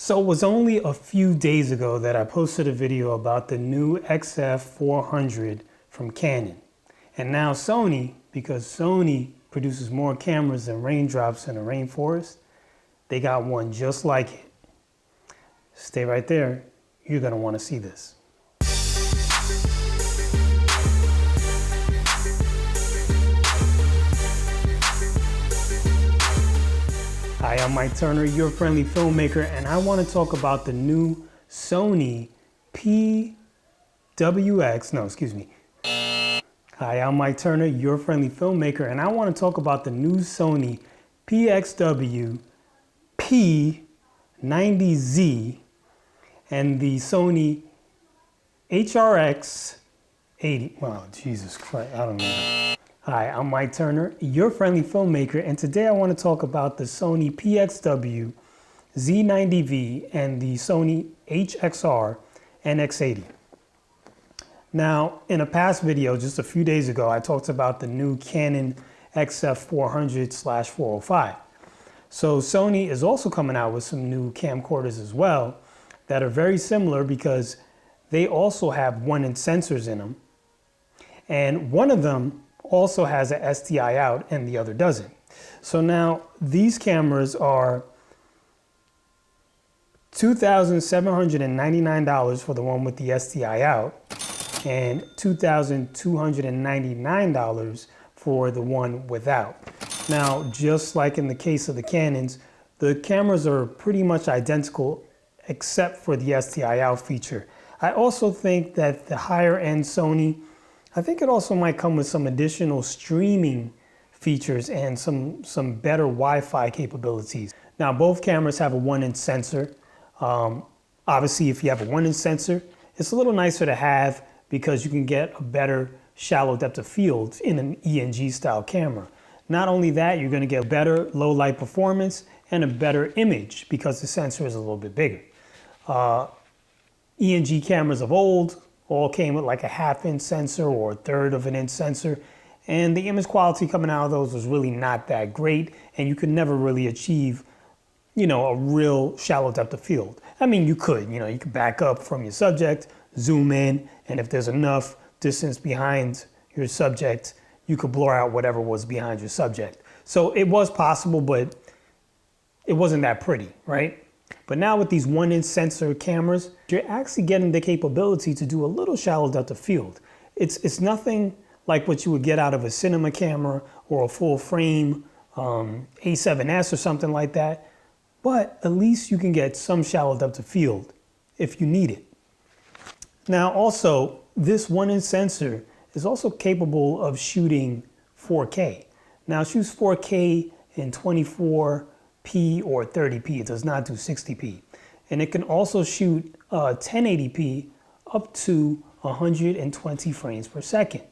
So it was only a few days ago that I posted a video about the new XF400 from Canon. And now Sony, because Sony produces more cameras than raindrops in a rainforest, they got one just like it. Stay right there, you're gonna wanna see this. Hi, I'm Mike Turner, your friendly filmmaker, and I want to talk about the new Sony Hi, I'm Mike Turner, your friendly filmmaker, and I want to talk about the new Sony PXW-Z90V and the Sony HXR-NX80. Wow, Jesus Christ, I don't know. Hi, I'm Mike Turner, your friendly filmmaker, and today I want to talk about the Sony PXW-Z90V and the Sony HXR-NX80. Now, in a past video, just a few days ago, I talked about the new Canon XF400/405. So Sony is also coming out with some new camcorders as well that are very similar because they also have 1-inch sensors in them. And one of them also has a SDI-out and the other doesn't. So now these cameras are $2,799 for the one with the SDI-out and $2,299 for the one without. Now, just like in the case of the Canons, the cameras are pretty much identical except for the SDI-out feature. I also think that the higher end Sony, I think it also might come with some additional streaming features and some better Wi-Fi capabilities. Now, both cameras have a 1-inch sensor. Obviously, if you have a 1-inch sensor, it's a little nicer to have because you can get a better shallow depth of field in an ENG style camera. Not only that, you're going to get better low light performance and a better image because the sensor is a little bit bigger. ENG cameras of old all came with like a 1/2-inch sensor or a 1/3 of an inch sensor. And the image quality coming out of those was really not that great. And you could never really achieve, a real shallow depth of field. I mean, you could back up from your subject, zoom in, and if there's enough distance behind your subject, you could blur out whatever was behind your subject. So it was possible, but it wasn't that pretty, right? But now with these 1-inch sensor cameras, you're actually getting the capability to do a little shallow depth of field. It's nothing like what you would get out of a cinema camera or a full frame A7S or something like that. But at least you can get some shallow depth of field if you need it. Now also, this 1-inch sensor is also capable of shooting 4K. Now it shoots 4K in 24p or 30p. It does not do 60p. And it can also shoot 1080p up to 120 frames per second.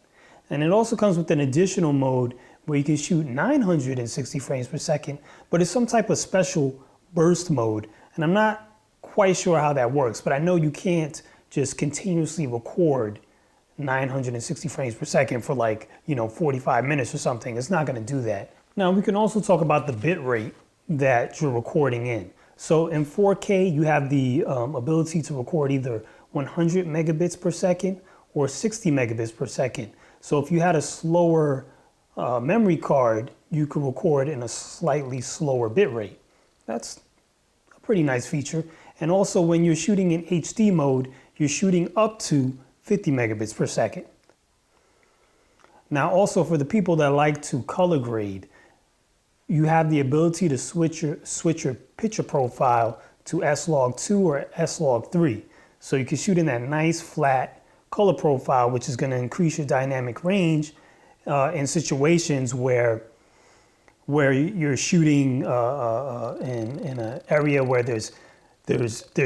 And it also comes with an additional mode where you can shoot 960 frames per second, but it's some type of special burst mode. And I'm not quite sure how that works, but I know you can't just continuously record 960 frames per second for 45 minutes or something. It's not going to do that. Now we can also talk about the bit rate that you're recording in. So in 4K, you have the ability to record either 100 megabits per second or 60 megabits per second. So if you had a slower memory card, you could record in a slightly slower bit rate. That's a pretty nice feature. And also when you're shooting in HD mode, you're shooting up to 50 megabits per second. Now also for the people that like to color grade, you have the ability to switch your picture profile to S-Log2 or S-Log3. So you can shoot in that nice flat color profile, which is going to increase your dynamic range in situations where you're shooting in an area where there's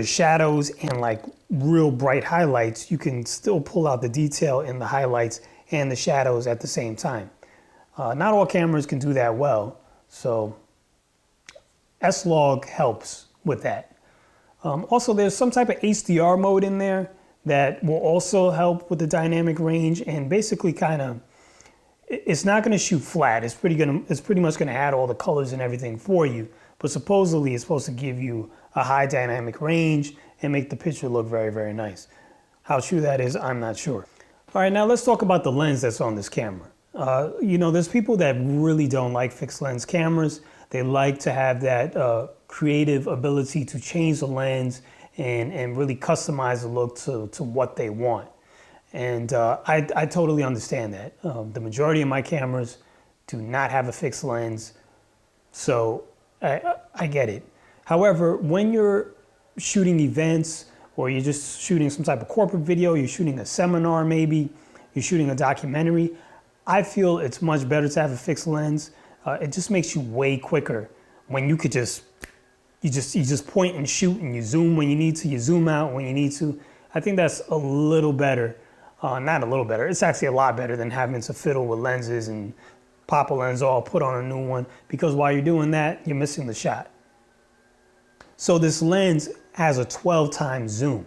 shadows and like real bright highlights. You can still pull out the detail in the highlights and the shadows at the same time. Not all cameras can do that well, so S-Log helps with that. Also, there's some type of HDR mode in there that will also help with the dynamic range, and basically it's not going to shoot flat. It's pretty much going to add all the colors and everything for you, but supposedly it's supposed to give you a high dynamic range and make the picture look very, very nice. How true that is, I'm not sure. All right, now let's talk about the lens that's on this camera. You know, there's people that really don't like fixed lens cameras. They like to have that creative ability to change the lens and really customize the look to what they want. And I totally understand that. The majority of my cameras do not have a fixed lens, so I get it. However, when you're shooting events or you're just shooting some type of corporate video, you're shooting a seminar maybe, you're shooting a documentary, I feel it's much better to have a fixed lens. It just makes you way quicker when you could you just point and shoot, and you zoom when you need to, you zoom out when you need to. I think that's a little better. Not a little better, it's actually a lot better than having to fiddle with lenses and pop a lens off, put on a new one, because while you're doing that, you're missing the shot. So this lens has a 12 times zoom.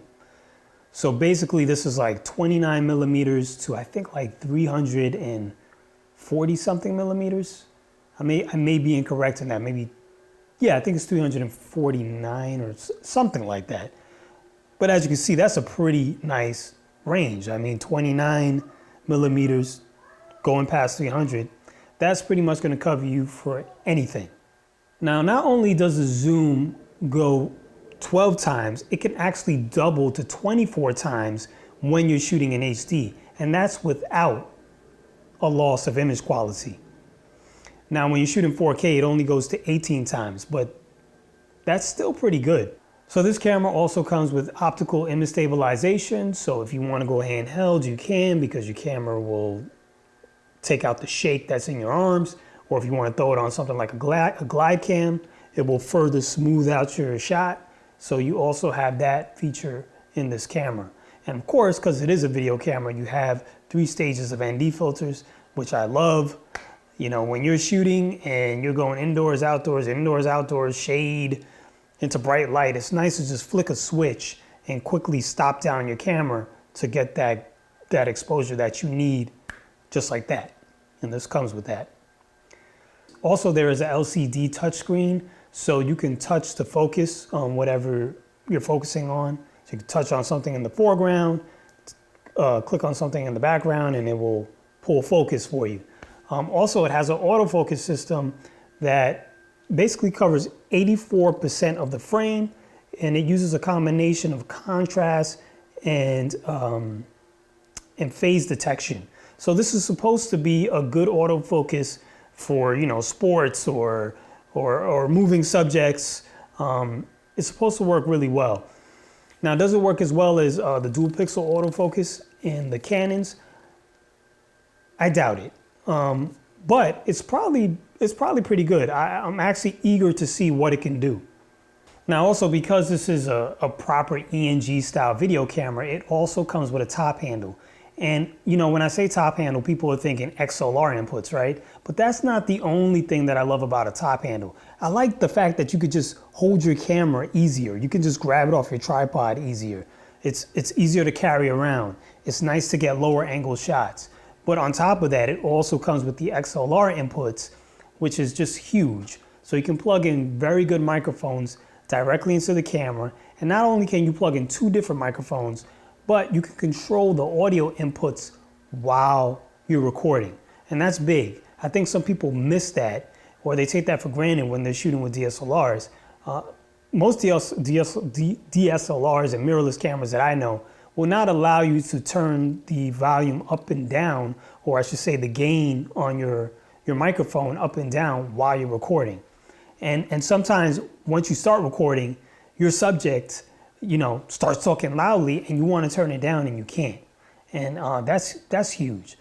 So basically this is like 29 millimeters to I think like 340 something millimeters. I may be incorrect in that, maybe, yeah, I think it's 349 or something like that. But as you can see, that's a pretty nice range. I mean, 29 millimeters going past 300, that's pretty much going to cover you for anything. Now, not only does the zoom go 12 times, it can actually double to 24 times when you're shooting in HD, and that's without a loss of image quality. Now, when you shoot in 4K, it only goes to 18 times, but that's still pretty good. So this camera also comes with optical image stabilization. So if you want to go handheld, you can, because your camera will take out the shake that's in your arms. Or if you want to throw it on something like a glide cam, it will further smooth out your shot. So you also have that feature in this camera. And of course, because it is a video camera, you have 3 stages of ND filters, which I love. You know, when you're shooting and you're going indoors, outdoors, shade, into bright light, it's nice to just flick a switch and quickly stop down your camera to get that exposure that you need, just like that. And this comes with that. Also, there is an LCD touchscreen, so you can touch to focus on whatever you're focusing on. So you can touch on something in the foreground, click on something in the background, and it will pull focus for you. Also, it has an autofocus system that basically covers 84% of the frame, and it uses a combination of contrast and phase detection. So this is supposed to be a good autofocus for, you know, sports or moving subjects. It's supposed to work really well. Now, does it work as well as the dual pixel autofocus in the Canons? I doubt it. But it's probably pretty good. I'm actually eager to see what it can do. Now, also, because this is a proper ENG style video camera, it also comes with a top handle. And you know, when I say top handle, people are thinking XLR inputs, right? But that's not the only thing that I love about a top handle. I like the fact that you could just hold your camera easier. You can just grab it off your tripod easier. It's easier to carry around. It's nice to get lower angle shots. But on top of that, it also comes with the XLR inputs, which is just huge. So you can plug in very good microphones directly into the camera. And not only can you plug in 2 different microphones, but you can control the audio inputs while you're recording. And that's big. I think some people miss that, or they take that for granted when they're shooting with DSLRs. Most DSLRs and mirrorless cameras that I know will not allow you to turn the volume up and down, or I should say the gain on your microphone up and down while you're recording. And sometimes once you start recording, your subject, you know, starts talking loudly and you want to turn it down and you can't. And that's huge.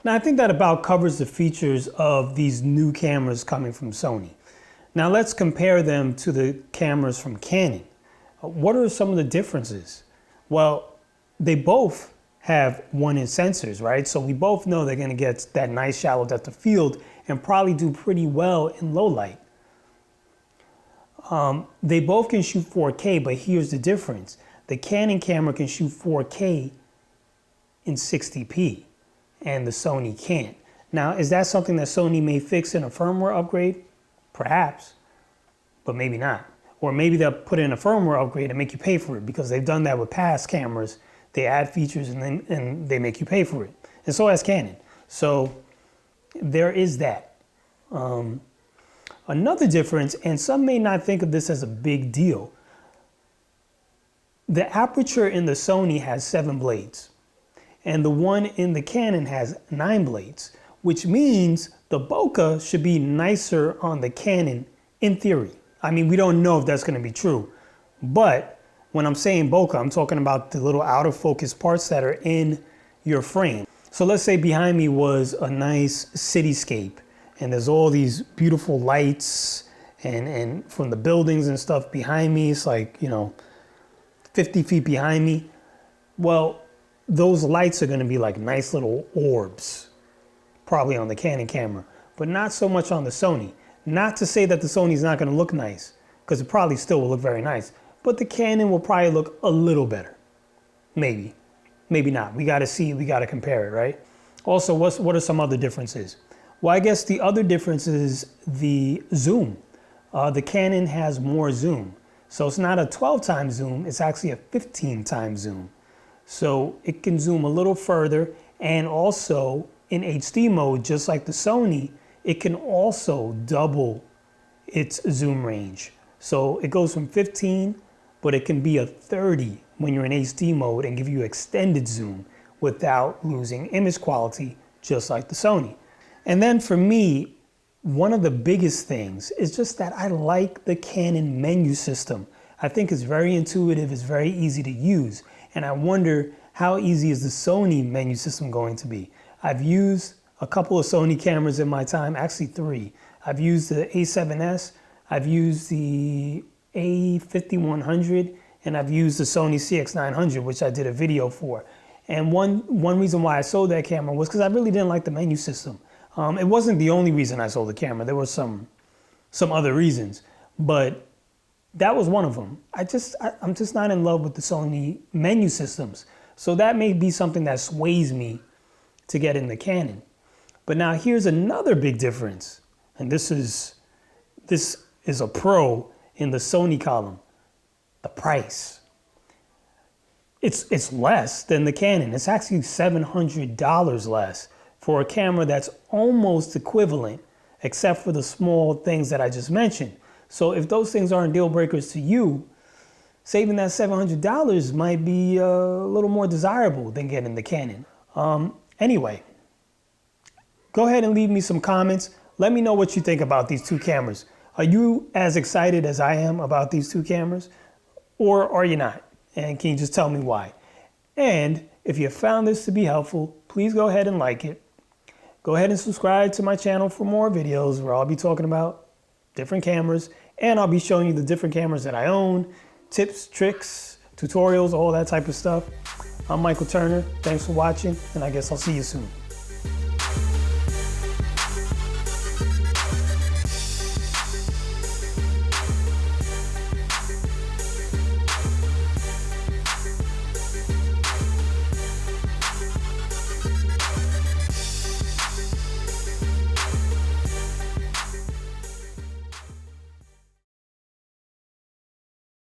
Now, I think that about covers the features of these new cameras coming from Sony. Now let's compare them to the cameras from Canon. What are some of the differences? Well, they both have 1-inch sensors, right? So we both know they're gonna get that nice shallow depth of field and probably do pretty well in low light. They both can shoot 4K, but here's the difference. The Canon camera can shoot 4K in 60p, and the Sony can't. Now, is that something that Sony may fix in a firmware upgrade? Perhaps. but maybe not. Or maybe they'll put in a firmware upgrade and make you pay for it, because they've done that with past cameras. They add features and they make you pay for it. And so has Canon. So there is that. Another difference, and some may not think of this as a big deal, the aperture in the Sony has 7 blades, and the one in the Canon has 9 blades, which means the bokeh should be nicer on the Canon in theory. I mean, we don't know if that's going to be true, but when I'm saying bokeh, I'm talking about the little out of focus parts that are in your frame. So let's say behind me was a nice cityscape, and there's all these beautiful lights and from the buildings and stuff behind me. It's like, 50 feet behind me. Well, those lights are going to be like nice little orbs, probably on the Canon camera, but not so much on the Sony. Not to say that the Sony's not going to look nice, because it probably still will look very nice, but the Canon will probably look a little better. Maybe not. We got to see, we got to compare it, right? Also, what are some other differences? Well, I guess the other difference is the zoom. The Canon has more zoom. So it's not a 12 times zoom, it's actually a 15 times zoom. So it can zoom a little further, and also in HD mode, just like the Sony, it can also double its zoom range. So it goes from 15, but it can be a 30 when you're in HD mode and give you extended zoom without losing image quality, just like the Sony. And then for me, one of the biggest things is just that I like the Canon menu system. I think it's very intuitive, it's very easy to use. And I wonder, how easy is the Sony menu system going to be? I've used a couple of Sony cameras in my time, actually 3. I've used the A7S, I've used the A5100, and I've used the Sony CX900, which I did a video for. And one reason why I sold that camera was because I really didn't like the menu system. It wasn't the only reason I sold the camera. There were some other reasons, but that was one of them. I'm just not in love with the Sony menu systems. So that may be something that sways me to get in the Canon. But now here's another big difference. And this is a pro in the Sony column. The price. It's less than the Canon. It's actually $700 less for a camera that's almost equivalent, except for the small things that I just mentioned. So if those things aren't deal breakers to you, saving that $700 might be a little more desirable than getting the Canon. Anyway, go ahead and leave me some comments. Let me know what you think about these two cameras. Are you as excited as I am about these two cameras, or are you not? And can you just tell me why? And if you found this to be helpful, please go ahead and like it. Go ahead and subscribe to my channel for more videos where I'll be talking about different cameras, and I'll be showing you the different cameras that I own, tips, tricks, tutorials, all that type of stuff. I'm Michael Turner. Thanks for watching, and I guess I'll see you soon.